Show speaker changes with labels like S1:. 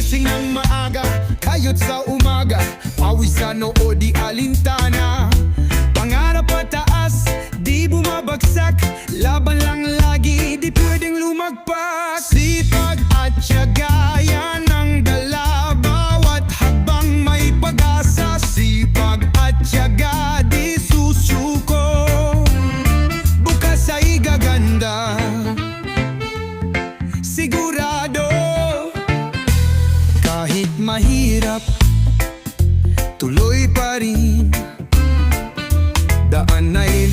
S1: Gising ng maaga, kayot sa umaga, pawis sa noo di alintana. Pangarap pataas, di bumabagsak, laban lang lagi, di pwedeng lumagpas. Sipag at tiyaga, yan ang dala, bawat habang may pag-asa. Sipag at tiyaga, di susuko, bukas ay gaganda. Sigurado, kahit mahirap, tuloy pa rin. Daan ay